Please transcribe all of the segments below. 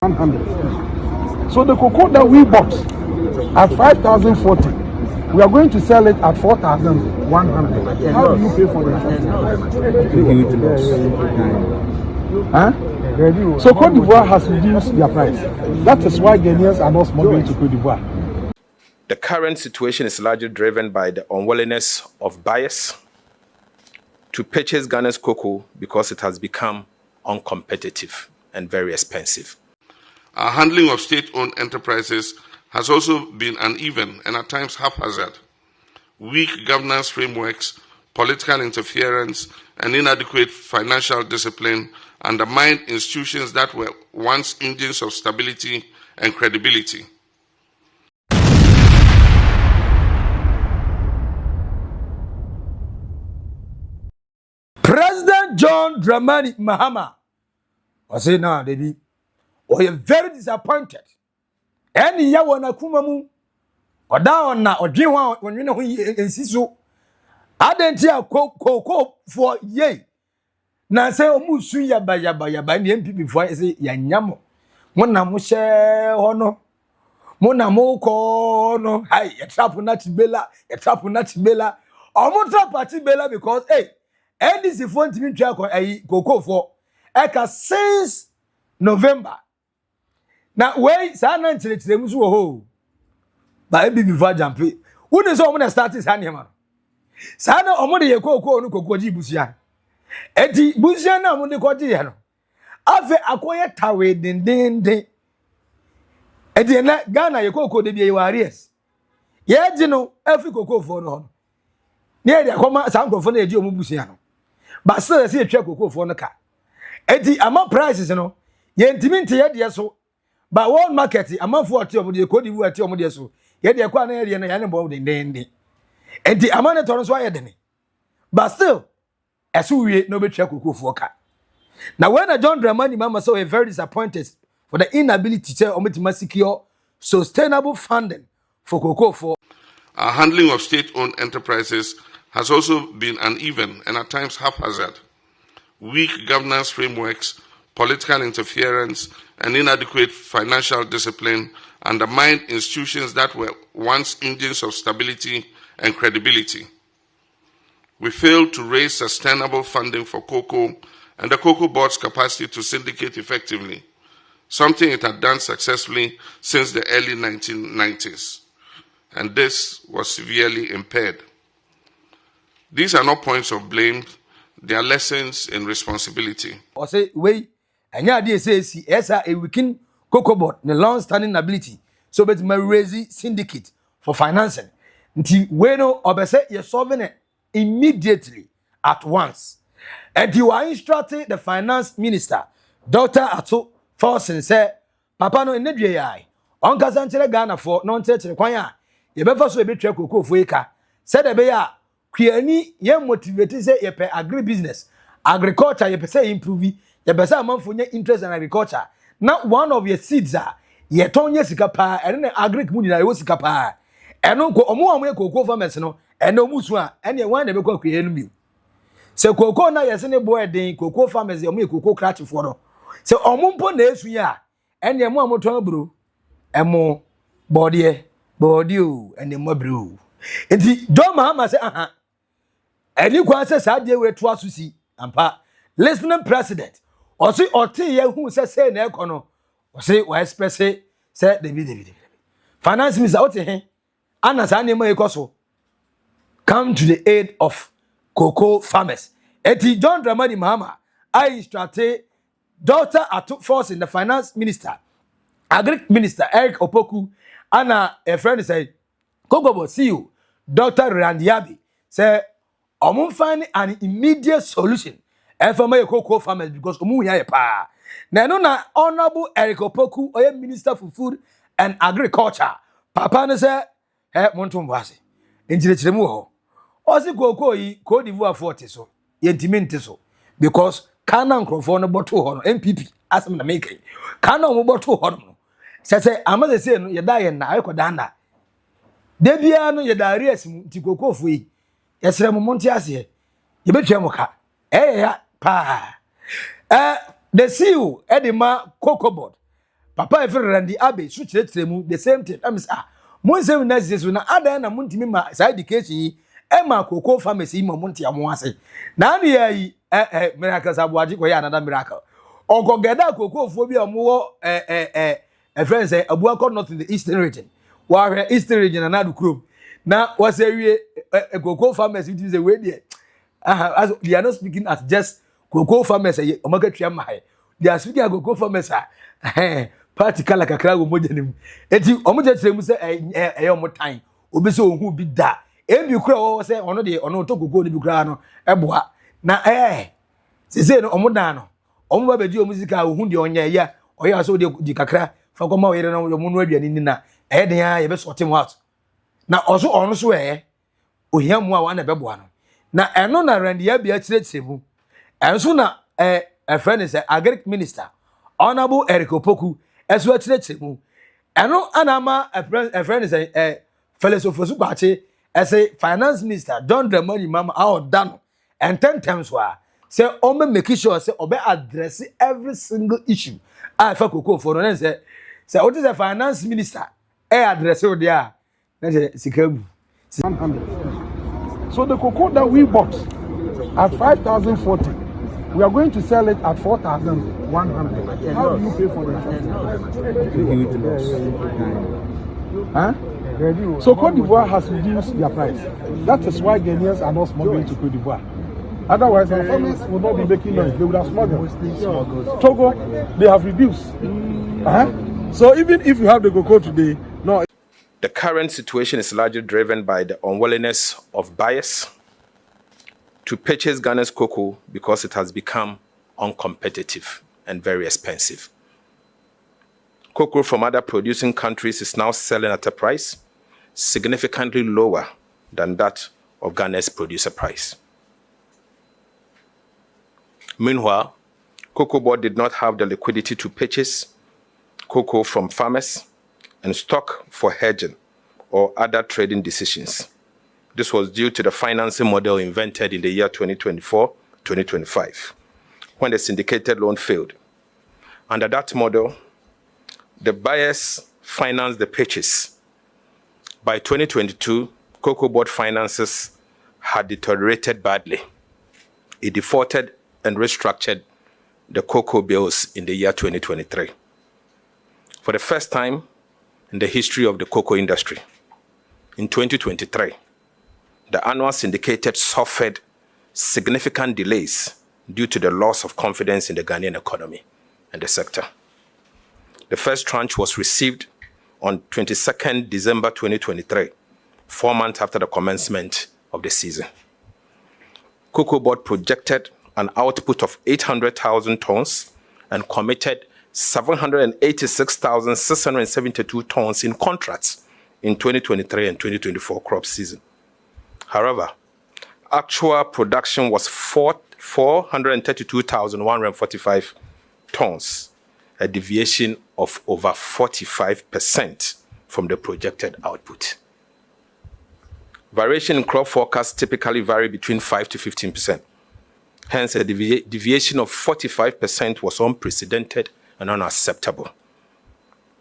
100. So the cocoa that we bought at 5,040, we are going to sell it at 4,100. How do you pay for it? Huh? So Cote d'Ivoire has reduced their price. That is why Ghanaians are not smuggling to Cote d'Ivoire. The current situation is largely driven by the unwillingness of buyers to purchase Ghana's cocoa because it has become uncompetitive and very expensive. Our handling of state-owned enterprises has also been uneven and at times haphazard. Weak governance frameworks, political interference, and inadequate financial discipline undermined institutions that were once engines of stability and credibility. President John Dramani Mahama was saying now, baby, we are very disappointed. Any ya wana kumamu, down na odriwa when you know insiso. Adentia koko for ye. Na say omusu yaba the MPP before say yanyamo. Mona mo she hono. Mona mo ko no. Hey, you trap na tibela, you trap na tibela. Omo trap tibela because hey, and this is phone to me try koko for eka since November. Now wait, sana nchile musu ho. Ba ebi before jump. Who is omo na start is hand man. Sana omo de koko no koko ji busia. Eti busia na omo de ko ji no. Afi akoye tawe den. Eti na Ghana ye koko de bi waries. Ye ji no afi koko for no. Ne de akoma sankrofo na eji omo busia no. Ba se se etwa koko for no ka. Eti ama prices no. Ye ntimi nte ye de so. Ba world market amafo ati omo de Cote d'Ivoire ati omo de so. Ye de kwa na ye na ya ne bo den. Enti amane to no so aye den. But still esu wie no betwa koko for ka. Now when John Dramani Mahama so very disappointed for the inability to omo secure sustainable funding for cocoa for our handling of state-owned enterprises has also been uneven and at times haphazard. Weak governance frameworks, political interference, and inadequate financial discipline undermined institutions that were once engines of stability and credibility. We failed to raise sustainable funding for cocoa and the Cocoa Board's capacity to syndicate effectively, something it had done successfully since the early 1990s. And this was severely impaired. These are not points of blame, they are lessons in responsibility. or say we anya dey say si esa a weakened Cocoa Board the long standing ability so bet my raise syndicate for financing nti we no obese you solving it immediately at once. And you are instructing the finance minister Dr. Ato Forsen say papa no enedwe yai onka sanchere Ghana for no ntere kwan a ye befa so ebetwa cocoa for eka said the be ya kwiani ye motivate say ye pe agri business agriculture ye pe say improve ye be say amanfo nya interest in agriculture. Now one of your seeds are ye tonye sika pa ene na agric mu nyina ye sika pa eno ko omo ye cocoa farmers no eno musu a ene wan na be kwa kwiani no mi. Se cocoa na yese ne boy den cocoa farmers omo cocoa craft for no se omo mpo na esu ya ene mo amoton bro emo body o ene mo bro enti John Mahama say aha eni kwa se saje we to asusi ampa listening president o say oti ye hu se na ekono o say we express say David finance minister oti he ana sa ne mo ekoso come to the aid of cocoa farmers. Eti John Dramani Mahama, I instructed Dr. Ato Force in the finance minister, Agric minister Eric Opoku, and a friend said, Cocoa Board CEO, Dr. Randiabi, say, I'm find an immediate solution for my cocoa farmers because omu ya pa. Na no na honorable Eric Opoku, oye minister for food and agriculture. Papa ne say, monto mbase. Injire mu ho. Osi cocoa yi Cote d'Ivoire 40 so. Yentimente so because kana nkrofo no boto ho no MPP asem na make kana mo boto ho no se amade se no ye da ye na ayekoda na de bia no ye da areas mu ti kokofo yi ye sere mo monte ase ye betwa mo ka ya pa the CEO edema Cocoa Board papa efe Randy Abe so kyerɛkyerɛ mu the same thing am say mo nsɛm na sisi na adan na mo ntimi ma side education yi e ma cocoa pharmacy ma mo ntia mo ase na ne yi miracle sabuaji ko ya another miracle ogogeda cocoa fo bi omo wo friends abuako not in the eastern region wa hwe eastern region na do krom na was awie cocoa pharmacy it is a way there as they are not speaking as just cocoa farmers omakatwa mahai they are speaking cocoa farmers party kala kakra go mojanim eti omoja tiremu se omotan obi se ohun bi da ebi kura wo se ono de ono to cocoa ni bi kura no eboa na se no omodan no omo ba beji omuzika ohun de onya ya oya so de di kakra fa ko ma oyere no mo no aduani ni na den ya ye be sort him out na oso ono so ohia mu a wa na beboa no na eno na Randy Abe akyerɛkyerɛ mu enso na a friend is Agric minister honorable Eric Opoku eso akyerɛkyerɛ mu eno anama a friend is Felix Ofosu Kwache as a finance minister John Dramani Mahama done and 10 times wa say o make sure say obe address every single issue fa cocoa for no say what is a finance minister address o there na sikabu 100. So the cocoa that we bought at 5,040, we are going to sell it at 4,100. How do you pay for it? Huh? So Cote d'Ivoire has reduced their price. That is why Ghanaians are not smuggling to Cote d'Ivoire. Otherwise, our farmers would not be making noise. They would have smuggled. Togo, they have reduced. So even if you have the cocoa today, no. The current situation is largely driven by the unwillingness of buyers to purchase Ghana's cocoa because it has become uncompetitive and very expensive. Cocoa from other producing countries is now selling at a price significantly lower than that of Ghana's producer price. Meanwhile, Cocoa Board did not have the liquidity to purchase cocoa from farmers and stock for hedging or other trading decisions. This was due to the financing model invented in the year 2024-2025, when the syndicated loan failed. Under that model, the buyers financed the purchase. By 2022, Cocoa Board finances had deteriorated badly. It defaulted and restructured the cocoa bills in the year 2023. For the first time in the history of the cocoa industry, in 2023, the annual syndicated suffered significant delays due to the loss of confidence in the Ghanaian economy and the sector. The first tranche was received on 22nd December 2023, 4 months after the commencement of the season. Cocoa Board projected an output of 800,000 tons and committed 786,672 tons in contracts in 2023 and 2024 crop season. However, actual production was 432,145 tons, a deviation of over 45% from the projected output. Variation in crop forecasts typically vary between 5 to 15%. Hence, a deviation of 45% was unprecedented and unacceptable.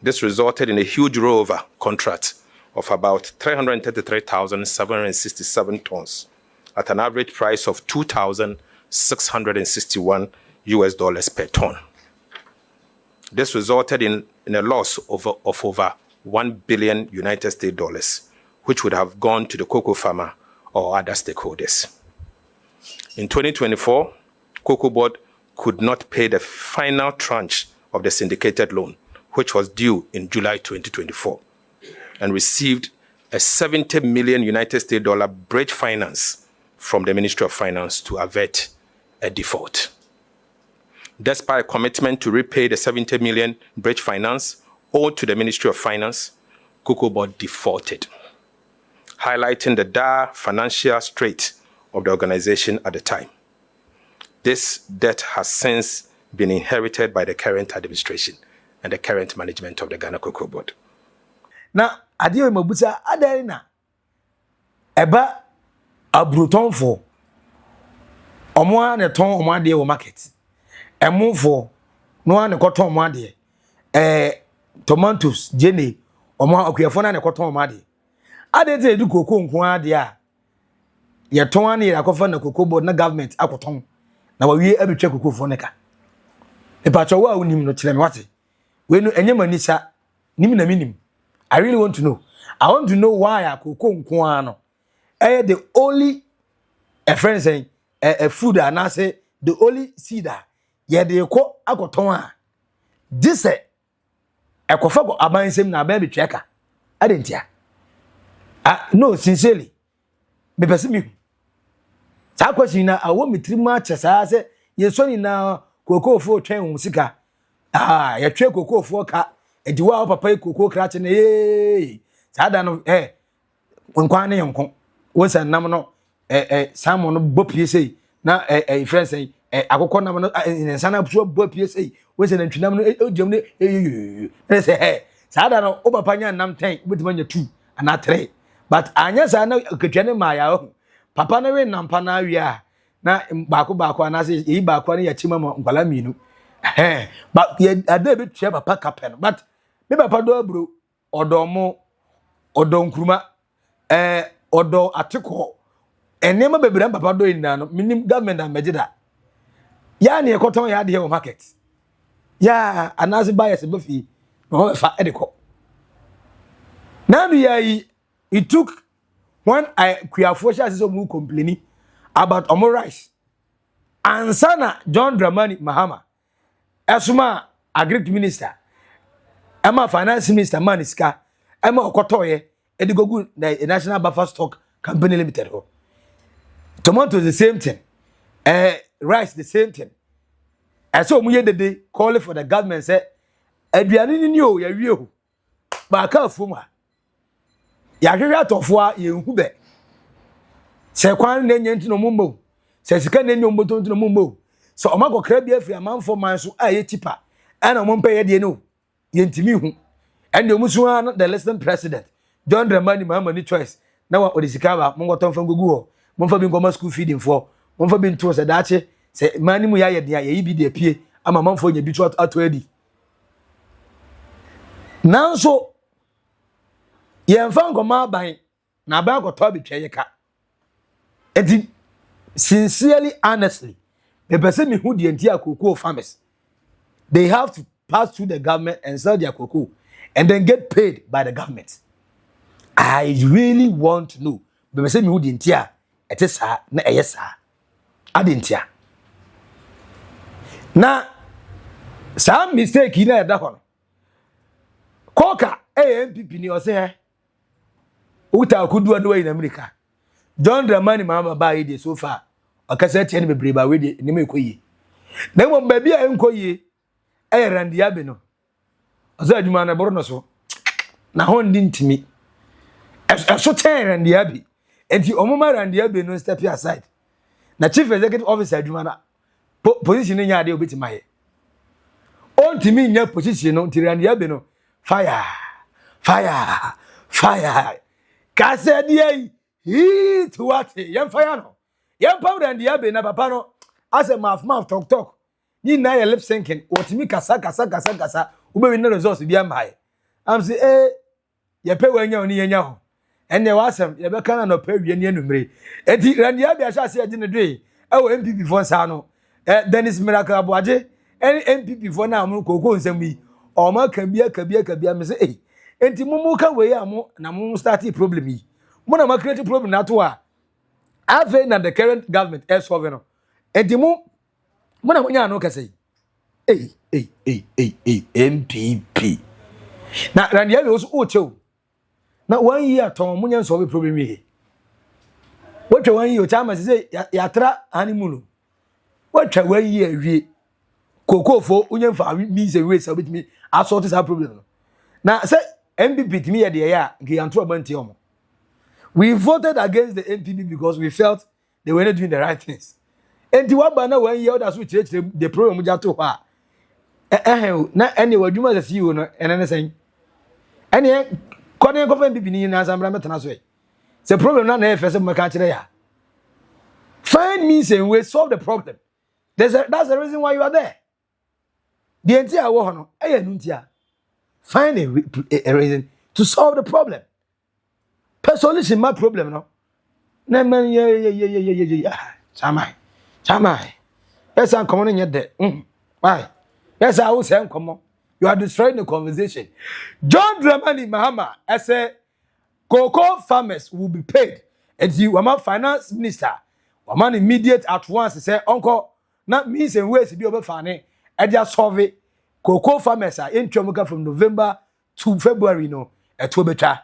This resulted in a huge rollover contract of about 333,767 tons at an average price of $2,661 per ton. This resulted in a loss of over $1 billion, which would have gone to the cocoa farmer or other stakeholders. In 2024, Cocoa Board could not pay the final tranche of the syndicated loan, which was due in July 2024, and received a $70 million bridge finance from the Ministry of Finance to avert a default. Despite a commitment to repay the $70 million bridge finance owed to the Ministry of Finance, Cocoa Board defaulted, highlighting the dire financial strait of the organization at the time. This debt has since been inherited by the current administration and the current management of the Ghana Cocoa Board. Now, adio mabusa adarina eba abruton for omo ne ton omo ade wo market emo for no an ko ton omo ade tomatoes jene omo akuyefo na ne koton ma de ade te edu koko nko ade a ye ton ane ye akofa na koko board na government akoton na wawie abetwa koko fo ne ka e pa cho wa unim no kire me wate we no enye manisa nim na minim. I really want to know. I want to know why akoko nko ano the only a friend saying a food and I say the only seed ye de ko akoton a this ekofa go abansem na ba betwa ka adentia no sincerely me pese me sa question na awo mitrima chesa se ye so ni na kokofo twen sika ye twe kokofo ka ediwa papa kokoko krache na sa da no nkwan ne yonkon wo san nam no salmon no bopie sei na friends say akokọ nam no nsana so bopie sei wo san ntwinam no odiam ne say sa da no wo papa nya nam 10 obetima nya 2 ana 3 but anya sa na ketwa ne ma ya papa na we nampa na awia na baako ana say yi baako na ya chima nkwala minu but ye ada be tua papa kapen but me papa do abro odomo odonkruma odo atiko enema bebere papa do ina no minim government and megida ya na ekoton ya de market ya anase bias be fi no fa edeko now it took when I Kuafosha says mu complaining about omo rice ansana John Dramani Mahama Asuma Agric minister Emma finance minister Maniska Emma Okotoye edigogu the National Buffer Stock Company Limited ho tomatoes the same thing rice the same thing so mu yedede call for the government say aduane ni o ya wie ho ba ka fuma ya hwehwe atofo a ye hu be se kwan na nyanti no mumbo se sika na nyom botonto no mumbo so omako kra bia fi amanfo man so a ye tipa ana mompa ye de no ye ntimi hu and omusu an the listening president John Dramani Mahama ni choice na wa odisika ba mongoton fa gugu ho monfa bi ngoma school feeding for monfa bi nto se daache se mani mu ya ye de ye bi de pie ama manfo nya bi to ato adi nanso yemfa ngoma ban na ban ko to bi tweye ka enti sincerely honestly the person who the entire cocoa farmers they have to pass through the government and sell their cocoa and then get paid by the government. I really want to know the person who the entire it is na eyesa adentia na some mistake ina da hono koka MPP ni o se uta kudu ando in America John Dramani Mahama ba yi de so far akasa tie ne bebre ba we de ne me koyi na mo ba bia enkoyi randia be no aso adwuma na boro no so na ho ndi ntimi eso ten randia bi enti omoma randia be no step aside na chief executive officer adwuma na position nya ade obetima ye on timi nya position no randia be no fire kase die hit what yem fire no yem powder randia be na papa no as a mouth talk ni na your lip syncing otimi kasa ube win results bi am high am say ye pe wanya oni yenya ho enne wasem ye be kana no pe wie ni anumre enti randia bi asha se agine dwe e wo MPP fo nsa no Dennis Miracle Abuaje MPP fo na am koko nsam yi o ma kabia me say enti mumu ka we am na mumu start problem yi mo na ma create problem na to a ave na the current government is solving no enti mo na wonya no kase MPP na randia we also ocho na 1 year ton munya solve problem yi wotwa 1 year o chama say yatra honeymoon wotwa 1 year wie kokofo unya mfa mi say we say obetimi asort this problem no na say MPP timi ye de ya nke yanto abanti omo we voted against the MPP because we felt they were not doing the right things enti waba na 1 year that's which the problem jato ha na any wadwuma za CEO no enene sen ene kone ko fa MPP ni na asambra metana so the problem na first maka kire ya find means and way solve the problem that's the reason why you are there the entire wo no nuntia find a reason to solve the problem. Per solution my problem no. Na man yeah. Chamai. Yes, I'm coming in there. Why? Yes, I will say come on. You are destroying the conversation. John Dramani Mahama, I say cocoa farmers will be paid. And you, Wama finance minister, Waman immediate at once say, Uncle, not means and ways to be over funny. And just solve it. Cocoa farmers are in Chomoka from November to February, no, at Twitter.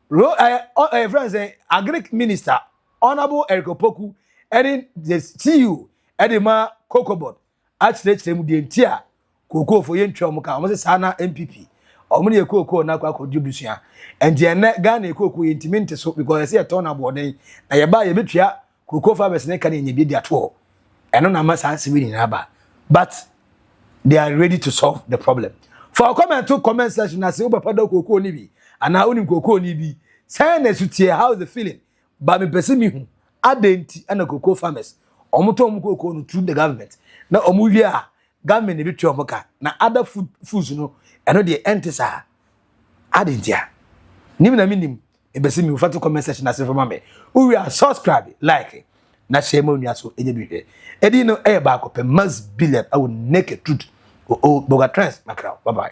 Friends, Agric minister, Honorable Eric Opoku, and in the CU, Edema Cocoa Board, actually, the entire cocoa for yen Chomoka, almost Sana MPP. Omuni ekoko na kwa kodubusua enti na Ghana ekoko intimate so because I say a turn abode na ye ba ye betua koko farmers ne kan enye bi di ato eno na ma san sibi ni aba but they are ready to solve the problem. For comment section na say oba pada koko ni bi ana oni koko ni bi say na sutie how the feeling ba me pese mi hu adenti ana koko farmers omoto om koko no through the government na omu wi a government ne betua omoka na other foods no eno de entisa adentia nim na minim ebese mi ufatu comment section na say for mame we are subscribe like na share mo nua so enye bi hwe edi no e ba ko pe mas billion I will naked truth Oldboga trends macro bye bye.